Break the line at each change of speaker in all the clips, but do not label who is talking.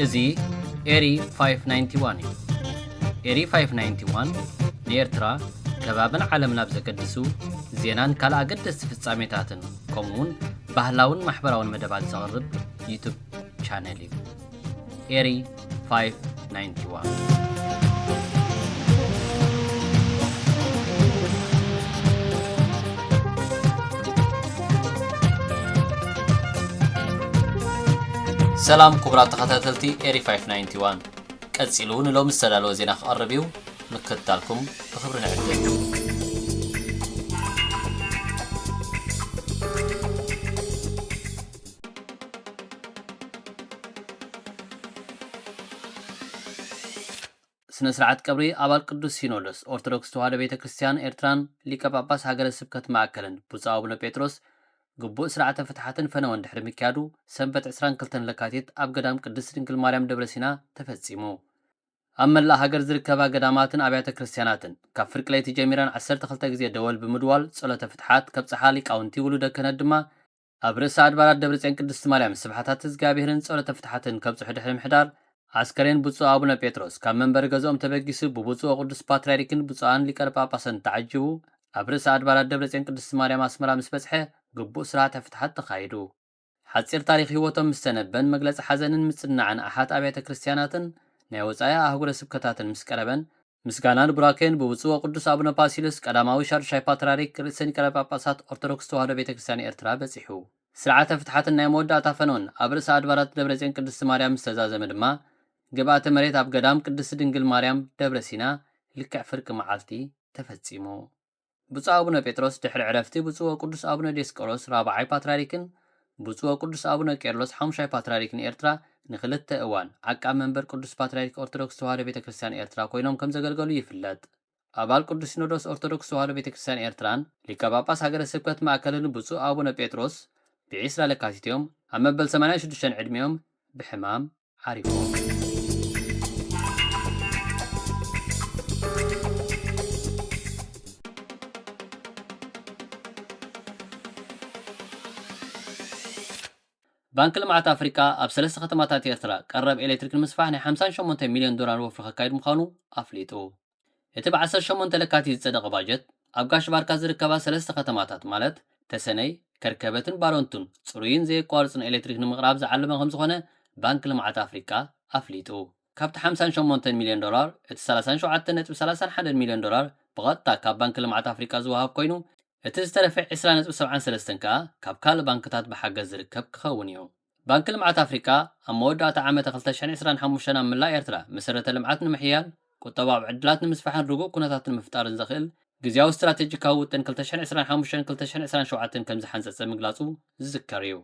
እዚ ኤሪ 591 እዩ። ኤሪ 591 ንኤርትራ ከባብን ዓለም ናብ ዘገድሱ ዜናን ካልእ ኣገደስቲ ፍጻሜታትን ከምኡውን ባህላውን ማሕበራውን መደባት ዘቕርብ ዩቱብ ቻነል እዩ። ኤሪ 591 ሰላም ክቡራት ተኸታተልቲ ኤሪ 591 ቀፂሉ ንሎሚ ዝተዳለወ ዜና ክቐርብ እዩ። ንክትታልኩም ብክብሪ ንዕድም። ስነ ስርዓት ቀብሪ ኣባል ቅዱስ ሲኖዶስ ኦርቶዶክስ ተዋህዶ ቤተ ክርስቲያን ኤርትራን ሊቀ ጳጳስ ሃገረ ስብከት ማእከልን ብፁዕ ኣቡነ ጴጥሮስ ግቡእ ስርዓተ ፍትሓትን ፈነወን ድሕሪ ምክያዱ ሰንበት 22 ለካቲት ኣብ ገዳም ቅድስት ድንግል ማርያም ደብረ ሲና ተፈጺሙ። ኣብ መላእ ሃገር ዝርከባ ገዳማትን ኣብያተ ክርስቲያናትን ካብ ፍርቂ ለይቲ ጀሚረን 12 ግዜ ደወል ብምድዋል ጸሎተ ፍትሓት ከብጽሓ ሊቃውንቲ ውሉደ ክህነት ድማ ኣብ ርእሰ ኣድባራት ደብረጽዮን ቅድስት ማርያም ስብሓታት እግዚአብሔርን ጸሎተ ፍትሓትን ከብጽሑ ድሕሪ ምሕዳር ኣስከሬን ብፁዕ ኣቡነ ጴጥሮስ ካብ መንበሪ ገዝኦም ተበጊሱ ብብፁዕ ቅዱስ ፓትርያርክን ብፁዓን ሊቃነ ጳጳሳትን ተዓጂቡ ኣብ ርእሰ ኣድባራት ደብረጽዮን ቅድስት ማርያም ኣስመራ ምስ በጽሐ ግቡእ ስርዓተ ፍትሓት ተኻይዱ። ሓፂር ታሪክ ህይወቶም ምስ ተነበን መግለፂ ሓዘንን ምጽናዕን ኣሓት ኣብያተ ክርስቲያናትን ናይ ወፃኢ ኣህጉረ ስብከታትን ምስ ቀረበን ምስጋናን ቡራኬን ብብፁዕ ቅዱስ ኣቡነ ፓሲሎስ ቀዳማዊ ሻድሻይ ፓትርያርክ ርእሰ ሊቃነ ጳጳሳት ኦርቶዶክስ ተዋህዶ ቤተ ክርስቲያን ኤርትራ በጺሑ። ስርዓተ ፍትሓትን ናይ መወዳእታ ፈነወን ኣብ ርእሰ ኣድባራት ደብረጽዮን ቅድስት ማርያም ምስ ተዛዘመ ድማ ግብኣተ መሬት ኣብ ገዳም ቅድስት ድንግል ማርያም ደብረ ሲና ልክዕ ፍርቂ መዓልቲ ተፈጺሙ። ብፁዕ ኣቡነ ጴጥሮስ ድሕሪ ዕረፍቲ ብፁዕ ቅዱስ ኣቡነ ዲዮስቆሮስ ራብዓይ ፓትርያርክን ብፁዕ ቅዱስ ኣቡነ ቄርሎስ ሓሙሻይ ፓትርያርክን ኤርትራ ንኽልተ እዋን ዓቃብ መንበር ቅዱስ ፓትርያርክ ኦርቶዶክስ ተዋህዶ ቤተ ክርስቲያን ኤርትራ ኮይኖም ከም ዘገልገሉ ይፍለጥ። ኣባል ቅዱስ ሲኖዶስ ኦርቶዶክስ ተዋህዶ ቤተ ክርስቲያን ኤርትራን ሊቀ ጳጳስ ሃገረ ስብከት ማእከልን ብፁዕ ኣቡነ ጴጥሮስ ብ20 ለካቲት እዮም ኣብ መበል 86 ዕድሜኦም ብሕማም ዓሪፎም። ባንክ ልምዓት ኣፍሪካ ኣብ 3 ከተማታት ኤርትራ ቀረብ ኤሌክትሪክ ንምስፋሕ ናይ 58 ሚልዮን ዶላር ወፍሪ ከካይድ ምዃኑ ኣፍሊጡ። እቲ ብ18 ለካቲት ዝጸደቐ ባጀት ኣብ ጋሽ ባርካ ዝርከባ 3 ከተማታት ማለት ተሰነይ፣ ከርከበትን ባሮንቱን ጽሩይን ዘየቋርጽን ኤሌክትሪክ ንምቕራብ ዝዓለመ ከም ዝኾነ ባንክ ልምዓት ኣፍሪካ ኣፍሊጡ። ካብቲ 58 ሚልዮን ዶላር እቲ 37.31 ሚልዮን ዶላር ብቐጥታ ካብ ባንክ ልምዓት ኣፍሪካ ዝወሃብ ኮይኑ እቲ ዝተረፈ 20.73 ከዓ ካብ ካልእ ባንክታት ብሓገዝ ዝርከብ ክኸውን እዩ። ባንኪ ልምዓት ኣፍሪካ ኣብ መወዳእታ ዓመት 2025 ኣብ ምላእ ኤርትራ መሰረተ ልምዓት ንምሕያል ቁጠባዊ ዕድላት ንምስፋሕን ርጉእ ኩነታትን ምፍጣርን ዘኽእል ግዜያዊ ስትራቴጂካዊ ውጥን 2025-2027 ከም ዝሓንፀፀ ምግላጹ ዝዝከር እዩ።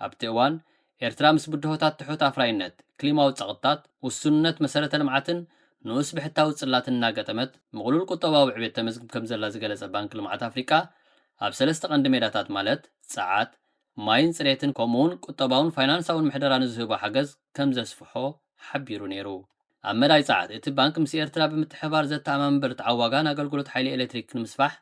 ኣብቲ እዋን ኤርትራ ምስ ብድሆታት ትሑት ኣፍራይነት፣ ክሊማዊ ጸቕጥታት፣ ውሱንነት መሰረተ ልምዓትን ንኡስ ብሕታዊ ጽላትን እናገጠመት ምቕሉል ቁጠባዊ ዕብየት ተመዝግብ ከም ዘላ ዝገለጸ ባንኪ ልምዓት ኣፍሪካ ኣብ 3 ቀንዲ ሜዳታት ማለት ጸዓት፣ ማይን ጽሬትን ከምኡውን ቁጠባውን ፋይናንሳውን ምሕደራን ዝህቦ ሓገዝ ከም ዘስፍሖ ሓቢሩ ነይሩ። ኣብ መዳይ ጸዓት እቲ ባንክ ምስ ኤርትራ ብምትሕባር ዘተኣማምን ብርትዓዋጋን ኣገልግሎት ሓይሊ ኤሌክትሪክ ንምስፋሕ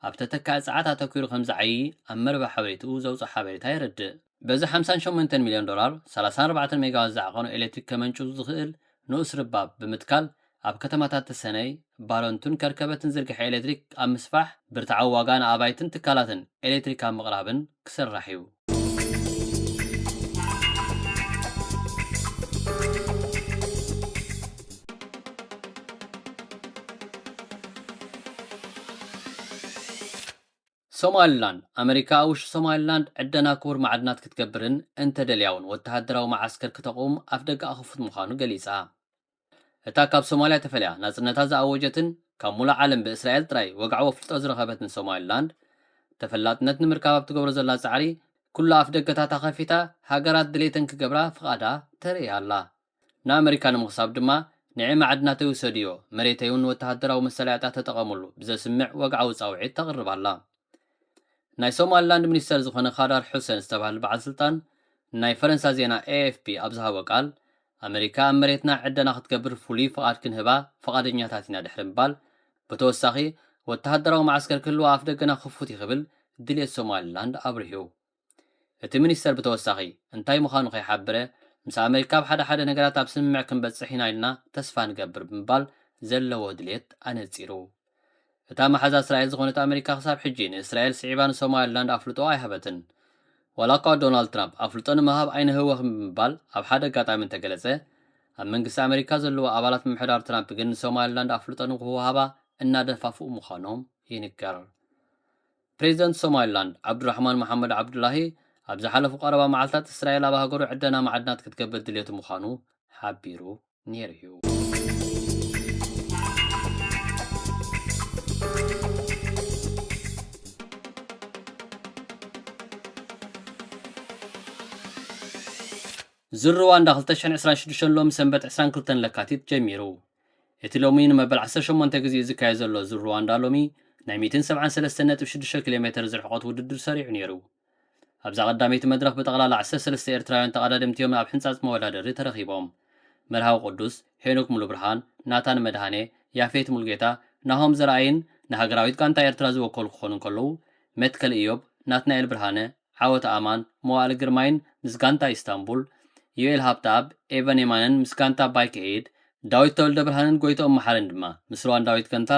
ኣብ ተተካኢ ጸዓት ኣተኲሩ ከም ዝዓዪ ኣብ መርበብ ሓበሬትኡ ዘውፅአ ሓበሬታ የረድእ። በዚ 58 ሚልዮን ዶላር 34 ሜጋዋት ዝዓቐኑ ኤሌክትሪክ ከመንጩ ዝኽእል ንኡስ ርባብ ብምትካል ኣብ ከተማታት ተሰነይ፣ ባሮንቱን ከርከበትን ዝርግሐ ኤሌክትሪክ ኣብ ምስፋሕ ብርትዓዊ ዋጋ ንኣባይትን ትካላትን ኤሌክትሪክ ኣብ ምቕራብን ክስራሕ እዩ። ሶማሊላንድ ኣሜሪካ ኣብ ውሽጢ ሶማሊላንድ ዕደና ክቡር ማዕድናት ክትገብርን እንተደልያውን ወተሃደራዊ ማዓስከር ክተቕውም ኣፍ ደገ ኣኽፉት ምዃኑ ገሊጻ። እታ ካብ ሶማልያ ተፈልያ ናጽነታ ዝኣወጀትን ካብ ሙሉእ ዓለም ብእስራኤል ጥራይ ወግዓዊ ኣፍልጦ ዝረኸበትን ሶማሊላንድ ተፈላጥነት ንምርካብ ኣብ ትገብሮ ዘላ ጻዕሪ ኩሉ ኣፍ ደገታታ ኸፊታ ሃገራት ድሌተን ክገብራ ፍቓዳ ተርኢ ኣላ። ንኣሜሪካ ንምኽሳብ ድማ ንዒ ማዕድናተይ ውሰድዮ መሬተይ እውን ወተሃደራዊ መሰላዕታ ተጠቐሙሉ ብዘስምዕ ወግዓዊ ጻውዒት ተቕርብ ኣላ። ናይ ሶማሊላንድ ሚኒስተር ዝኾነ ኻዳር ሑሴን ዝተባህለ በዓል ስልጣን ናይ ፈረንሳ ዜና ኤኤፍፒ ኣብ ዝሃቦ ቃል ኣሜሪካ ኣብ መሬትና ዕደና ክትገብር ፍሉይ ፍቓድ ክንህባ ፈቓደኛታት ኢና ድሕሪ ምባል ብተወሳኺ ወተሃደራዊ ማዓስከር ክህልዋ ኣፍ ደገና ክፉት ይኽብል ድሌት ሶማሊላንድ ኣብርሂቡ። እቲ ሚኒስተር ብተወሳኺ እንታይ ምዃኑ ከይሓበረ ምስ ኣሜሪካ ብሓደ ነገራት ኣብ ስምምዕ ክንበጽሕ ኢና ኢልና ተስፋ ንገብር ብምባል ዘለዎ ድሌት ኣነጺሩ እታ መሓዛ እስራኤል ዝኾነት ኣሜሪካ ክሳብ ሕጂ ንእስራኤል ስዒባን ሶማሊላንድ ኣፍልጦ ኣይሃበትን ወላ እኳ ዶናልድ ትራምፕ ኣፍልጦ ንምሃብ ኣይንህወኽን ብምባል ኣብ ሓደ ኣጋጣሚ እንተገለጸ ኣብ መንግስቲ ኣሜሪካ ዘለዎ ኣባላት ምምሕዳር ትራምፕ ግን ሶማሊላንድ ኣፍልጦ ንክወሃባ እናደፋፍኡ ምዃኖም ይንገር ፕሬዚደንት ሶማሊላንድ ዓብዱራሕማን መሐመድ ዓብዱላሂ ኣብ ዝሓለፉ ቀረባ መዓልትታት እስራኤል ኣብ ሃገሩ ዕደና ማዕድናት ክትገብር ድሌቱ ምዃኑ ሓቢሩ ነይሩ እዩ ዙር ሩዋንዳ 2026 ሎሚ ሰንበት 22 ለካቲት ጀሚሩ እቲ ሎሚ ንመበል 18 ግዜ ዝካየድ ዘሎ ዙር ሩዋንዳ ሎሚ ናይ 173.6 ኪሎ ሜትር ዝርሕቐት ውድድር ሰሪዑ ነይሩ ኣብዛ ቀዳመይቲ መድረኽ ብጠቕላላ 13 ኤርትራውያን ተቐዳደምቲዮም ኣብ ሕንጻጽ መወዳደሪ ተረኺቦም መርሃዊ ቅዱስ ሄኖክ ሙሉ ብርሃን ናታን መድሃኔ ያፌት ሙልጌታ ናሆም ዘርአይን ንሃገራዊት ጋንታ ኤርትራ ዝወከሉ ክኾኑ እንከለዉ መትከል ኢዮብ ናትናኤል ብርሃነ ዓወት ኣማን መዋዕሊ ግርማይን ምስ ጋንታ ኢስታንቡል ዩኤል ሃብታብ ኤቨን የማንን ምስ ጋንታ ባይከኤድ ዳዊት ተወልደ ብርሃንን ጎይቶኦም መሓርን ድማ ምስ ሩዋንዳዊት ጋንታ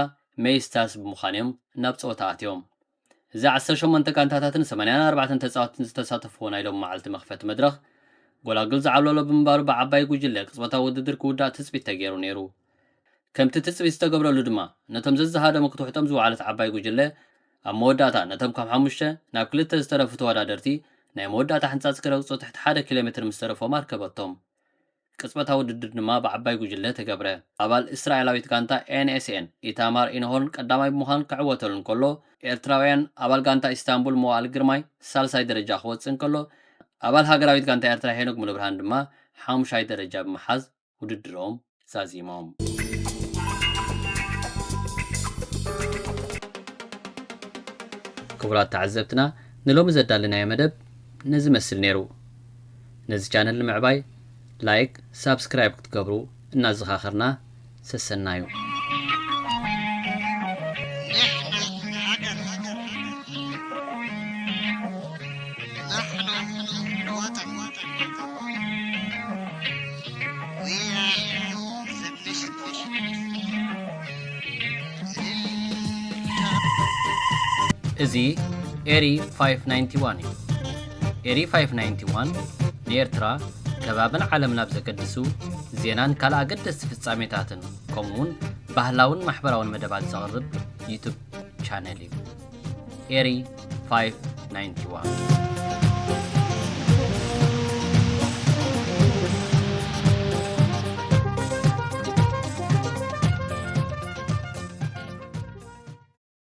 ሜይስታስ ብምዃኖም ናብ ጸወታ ኣትዮም እዚ 18 ጋንታታትን 84 ተጻወትን ዝተሳተፍዎ ናይ ሎም መዓልቲ መኽፈቲ መድረኽ ጎላጉል ዝዓብለሎ ብምንባሩ ብዓባይ ጉጅለ ቅጽበታዊ ውድድር ክውዳእ ትጽቢት ተገይሩ ነይሩ ከምቲ ትጽቢት ዝተገብረሉ ድማ ነቶም ዘዘሃደሙ ክትውሕጦም ዝወዓለት ዓባይ ጉጅለ ኣብ መወዳእታ ነቶም ካብ 5 ናብ 2 ዝተረፉ ተወዳደርቲ ናይ መወዳእታ ሕንጻጽ ክረግጹ ትሕቲ 1 ኪሎ ሜትር ምስ ተረፎም ኣርከበቶም ቅጽበታዊ ውድድር ድማ ብዓባይ ጉጅለ ተገብረ ኣባል እስራኤላዊት ጋንታ ኤንኤስኤን ኢታማር ኢንሆርን ቀዳማይ ብምዃን ክዕወተሉ እንከሎ ኤርትራውያን ኣባል ጋንታ ኢስታንቡል መዋዕሊ ግርማይ ሳልሳይ ደረጃ ክወጽእ እንከሎ ኣባል ሃገራዊት ጋንታ ኤርትራ ሄኖክ ሙሉ ብርሃን ድማ 5ይ ደረጃ ብምሓዝ ውድድሮም ዛዚሞም ክቡራት ተዓዘብትና ንሎሚ ዘዳልናዮ መደብ ነዚ መስል ነይሩ ነዚ ቻነል ንምዕባይ ላይክ ሳብስክራይብ ክትገብሩ እናዘኻኽርና ሰሰናዩ እዚ ኤሪ 591 እዩ ኤሪ 591 ንኤርትራ ከባብን ዓለም ናብ ዘገድሱ ዜናን ካልእ ኣገደስቲ ፍጻሜታትን ከምኡውን ባህላውን ማሕበራውን መደባት ዘቕርብ ዩቱብ ቻነል እዩ ኤሪ 591